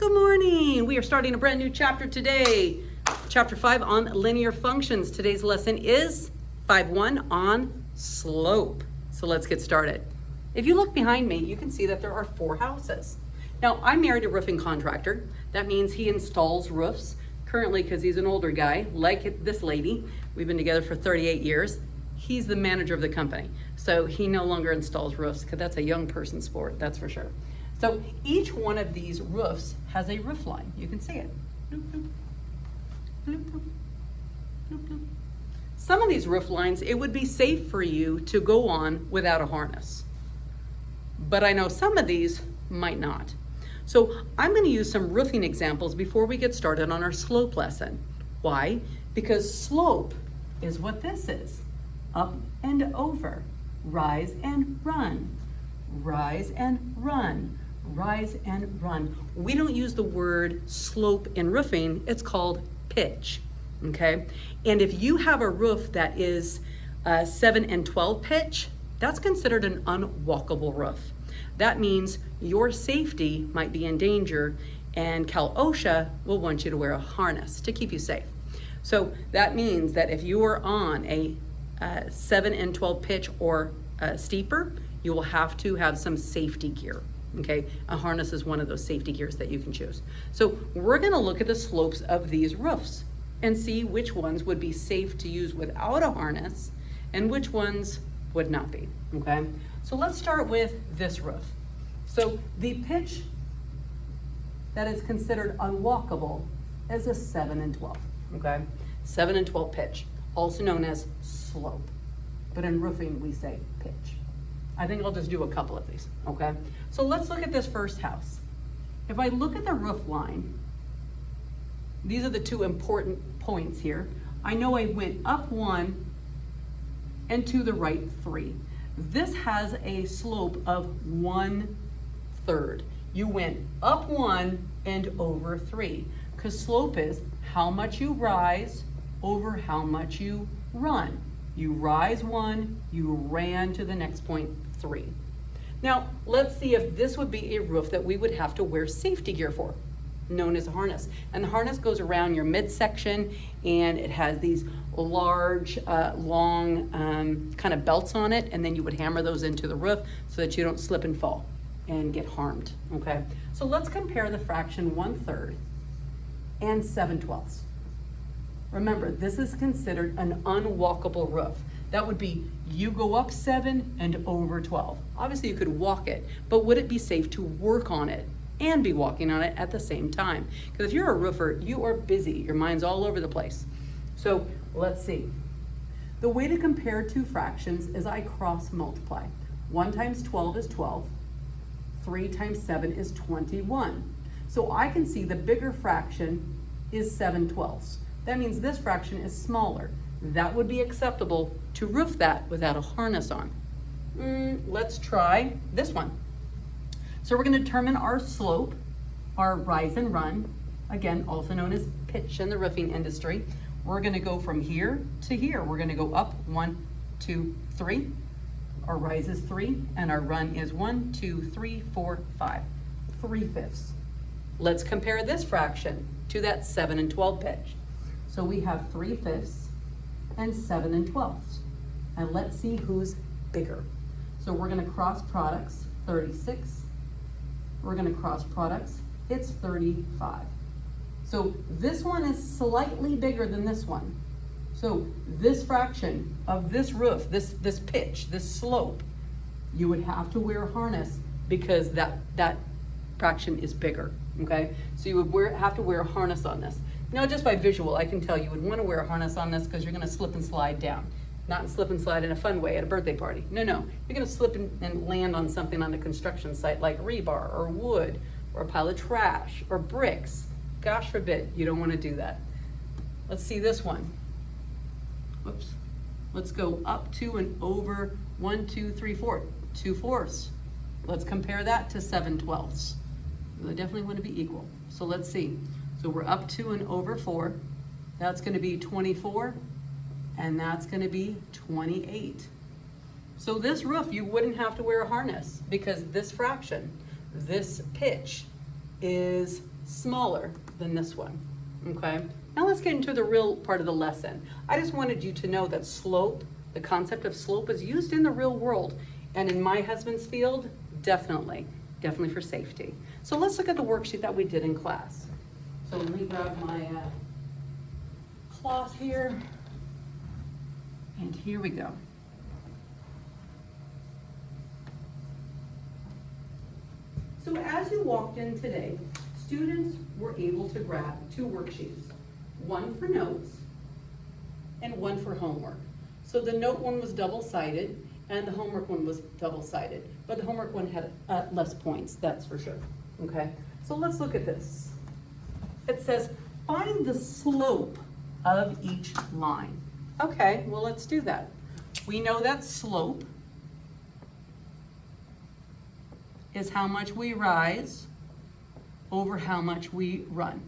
Good morning. We are starting a brand new chapter today. Chapter 5 on linear functions. Today's lesson is 5.1 on slope. So let's get started. If you look behind me, you can see that there are 4 houses. Now, I'm married to a roofing contractor. That means he installs roofs. Currently, because he's an older guy, like this lady, we've been together for 38 years. He's the manager of the company. So he no longer installs roofs because that's a young person sport, that's for sure. So each one of these roofs has a roof line. You can see it. Bloop, bloop. Bloop, bloop. Bloop, bloop. Some of these roof lines, it would be safe for you to go on without a harness. But I know some of these might not. So I'm going to use some roofing examples before we get started on our slope lesson. Why? Because slope is what this is. Up and over, rise and run, rise and run, rise and run. We don't use the word slope in roofing, it's called pitch, okay? And if you have a roof that is 7 and 12 pitch, that's considered an unwalkable roof. That means your safety might be in danger and Cal OSHA will want you to wear a harness to keep you safe. So that means that if you are on a 7 and 12 pitch or steeper, you will have to have some safety gear, okay? A harness is one of those safety gears that you can choose. So we're gonna look at the slopes of these roofs and see which ones would be safe to use without a harness and which ones would not be, okay? So let's start with this roof. So the pitch that is considered unwalkable is a 7 and 12, okay? 7 and 12 pitch, also known as slope. But in roofing, we say pitch. I think I'll just do a couple of these, okay? So let's look at this first house. If I look at the roof line, these are the 2 important points here. I know I went up 1 and to the right 3. This has a slope of 1/3. You went up 1 and over 3, because slope is how much you rise over how much you run. You rise 1, you ran to the next point 3. Now, let's see if this would be a roof that we would have to wear safety gear for, known as a harness. And the harness goes around your midsection and it has these large, long kind of belts on it, and then you would hammer those into the roof so that you don't slip and fall and get harmed, okay? So let's compare the fraction 1/3 and 7/12. Remember, this is considered an unwalkable roof. That would be you go up 7 and over 12. Obviously you could walk it, but would it be safe to work on it and be walking on it at the same time? Because if you're a roofer, you are busy. Your mind's all over the place. So let's see. The way to compare 2 fractions is I cross multiply. 1 times 12 is 12. 3 times 7 is 21. So I can see the bigger fraction is 7/12. That means this fraction is smaller. That would be acceptable to roof that without a harness on. Let's try this one. So we're going to determine our slope, our rise and run, again, also known as pitch in the roofing industry. We're going to go from here to here. We're going to go up 1, 2, 3. Our rise is 3, and our run is 1, 2, 3, 4, 5. 3/5. Let's compare this fraction to that 7 and 12 pitch. So we have 3/5 and 7 and 12. And let's see who's bigger. So we're going to cross products, 36. We're going to cross products, it's 35. So this one is slightly bigger than this one. So this fraction of this roof, this pitch, this slope, you would have to wear a harness because that fraction is bigger, okay? So you would have to wear a harness on this. Now, just by visual, I can tell you would want to wear a harness on this because you're going to slip and slide down. Not slip and slide in a fun way at a birthday party. No. You're going to slip and land on something on the construction site like rebar or wood or a pile of trash or bricks. Gosh forbid, you don't want to do that. Let's see this one. Whoops. Let's go up 2 and over 1, 2, 3, 4. 2/4. Let's compare that to 7/12. They definitely want to be equal. So let's see. So we're up 2 and over 4. That's going to be 24, and that's going to be 28. So this roof, you wouldn't have to wear a harness because this fraction, this pitch is smaller than this one, okay? Now let's get into the real part of the lesson. I just wanted you to know that slope, the concept of slope is used in the real world, and in my husband's field, definitely for safety. So let's look at the worksheet that we did in class. So let me grab my cloth here, and here we go. So as you walked in today, students were able to grab two worksheets, one for notes and one for homework. So the note one was double-sided and the homework one was double-sided, but the homework one had less points, that's for sure, okay? So let's look at this. It says, find the slope of each line. Okay, well, let's do that. We know that slope is how much we rise over how much we run.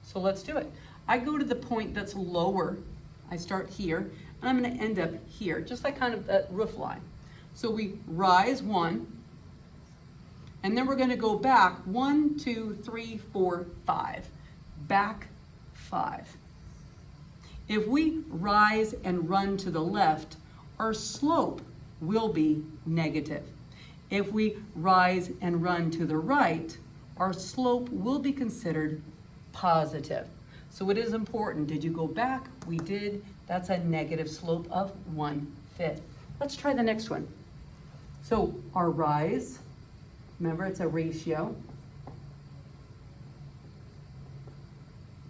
So let's do it. I go to the point that's lower. I start here, and I'm gonna end up here, just like kind of that roof line. So we rise 1, and then we're gonna go back 1, 2, 3, 4, 5. Back 5. If we rise and run to the left, our slope will be negative. If we rise and run to the right, our slope will be considered positive. So it is important. Did you go back? We did. That's a negative slope of 1/5. Let's try the next one. So our rise, remember it's a ratio.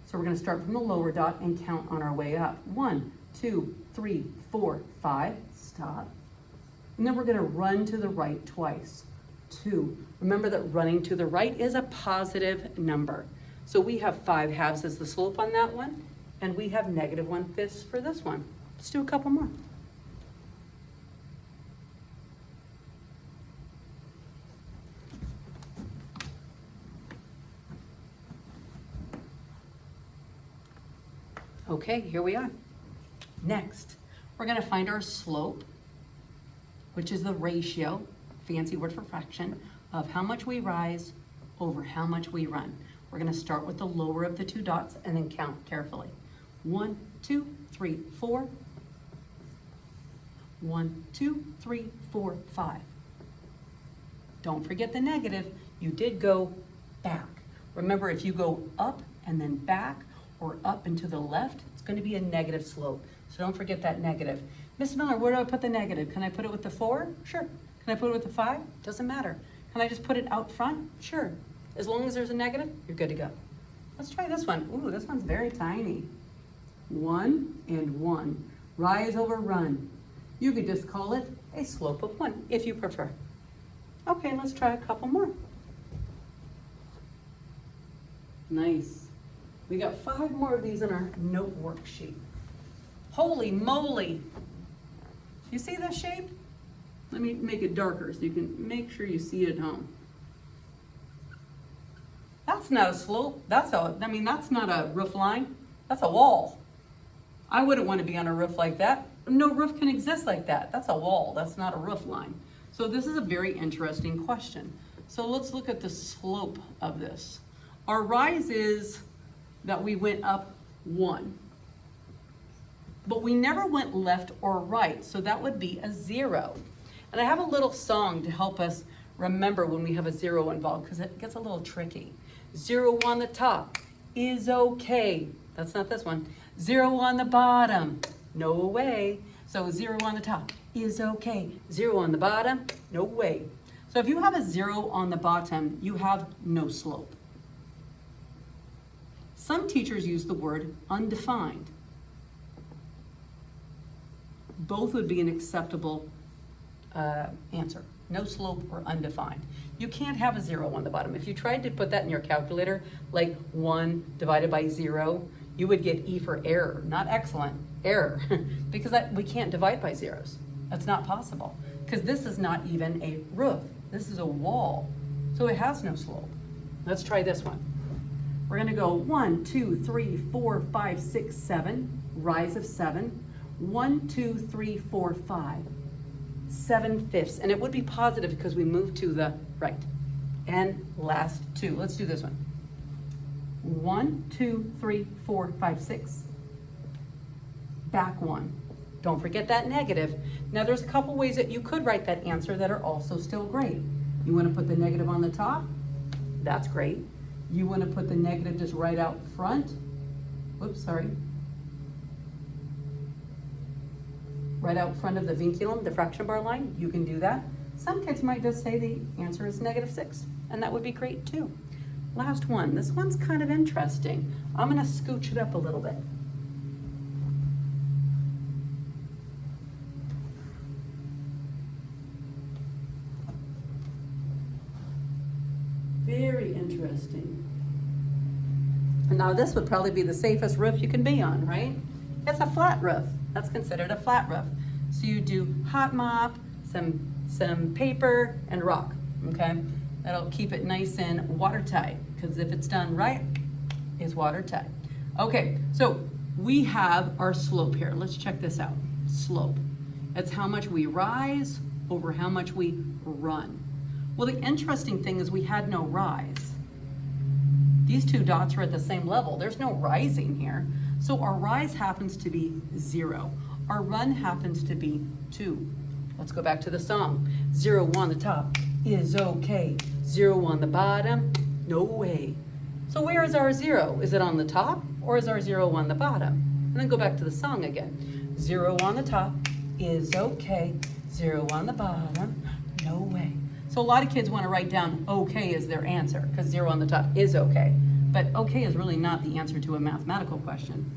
So we're gonna start from the lower dot and count on our way up. 1, 2, 3, 4, 5, stop. And then we're gonna run to the right twice. 2. Remember that running to the right is a positive number. So we have 5/2 as the slope on that one, and we have -1/5 for this one. Let's do a couple more. Okay, here we are. Next, we're gonna find our slope, which is the ratio, fancy word for fraction, of how much we rise over how much we run. We're gonna start with the lower of the two dots and then count carefully. 1, 2, 3, 4. 1, 2, 3, 4, 5. Don't forget the negative. You did go back. Remember, if you go up and then back or up and to the left, it's gonna be a negative slope. So don't forget that negative. Miss Miller, where do I put the negative? Can I put it with the 4? Sure. Can I put it with the 5? Doesn't matter. Can I just put it out front? Sure. As long as there's a negative, you're good to go. Let's try this one. Ooh, this one's very tiny. 1 and 1. Rise over run. You could just call it a slope of 1 if you prefer. Okay, let's try a couple more. Nice. We got 5 more of these in our note worksheet. Holy moly. You see this shape? Let me make it darker so you can make sure you see it at home. That's not a slope. That's not a roof line. That's a wall. I wouldn't want to be on a roof like that. No roof can exist like that. That's a wall. That's not a roof line. So this is a very interesting question. So let's look at the slope of this. Our rise is that we went up 1. But we never went left or right, so that would be a 0. And I have a little song to help us remember when we have a 0 involved, because it gets a little tricky. 0 on the top is okay. That's not this one. 0 on the bottom, no way. So 0 on the top is okay. 0 on the bottom, no way. So if you have a 0 on the bottom, you have no slope. Some teachers use the word undefined. Both would be an acceptable answer. No slope or undefined. You can't have a 0 on the bottom. If you tried to put that in your calculator, like 1 divided by 0, you would get E for error, not excellent, error, because we can't divide by zeros. That's not possible, because this is not even a roof. This is a wall, so it has no slope. Let's try this one. We're gonna go 1, 2, 3, 4, 5, 6, 7, rise of 7. 1, 2, 3, 4, 5, 7/5, and it would be positive because we moved to the right. And last 2. Let's do this one. 1, 2, 3, 4, 5, 6. Back 1. Don't forget that negative. Now there's a couple ways that you could write that answer that are also still great. You want to put the negative on the top? That's great. You want to put the negative just right out front? Whoops, sorry. Right out front of the vinculum, the fraction bar line, you can do that. Some kids might just say the answer is -6, and that would be great too. Last one, this one's kind of interesting. I'm gonna scooch it up a little bit. Very interesting. And now this would probably be the safest roof you can be on, right? It's a flat roof. That's considered a flat roof. So you do hot mop, some paper, and rock, okay? That'll keep it nice and watertight, because if it's done right, it's watertight. Okay, so we have our slope here. Let's check this out. Slope. It's how much we rise over how much we run. Well, the interesting thing is we had no rise. These two dots are at the same level. There's no rising here. So our rise happens to be 0. Our run happens to be 2. Let's go back to the song. 0 on the top is okay. 0 on the bottom, no way. So where is our 0? Is it on the top or is our 0 on the bottom? And then go back to the song again. 0 on the top is okay. 0 on the bottom, no way. So a lot of kids want to write down okay as their answer because 0 on the top is okay. But okay is really not the answer to a mathematical question.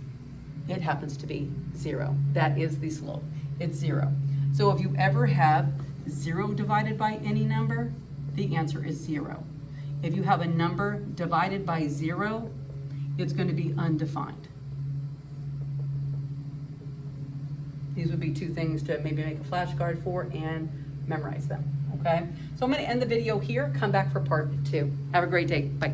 It happens to be 0. That is the slope. It's 0. So if you ever have 0 divided by any number, the answer is 0. If you have a number divided by 0, it's going to be undefined. These would be two things to maybe make a flashcard for and memorize them, okay? So I'm going to end the video here, come back for part 2. Have a great day. Bye.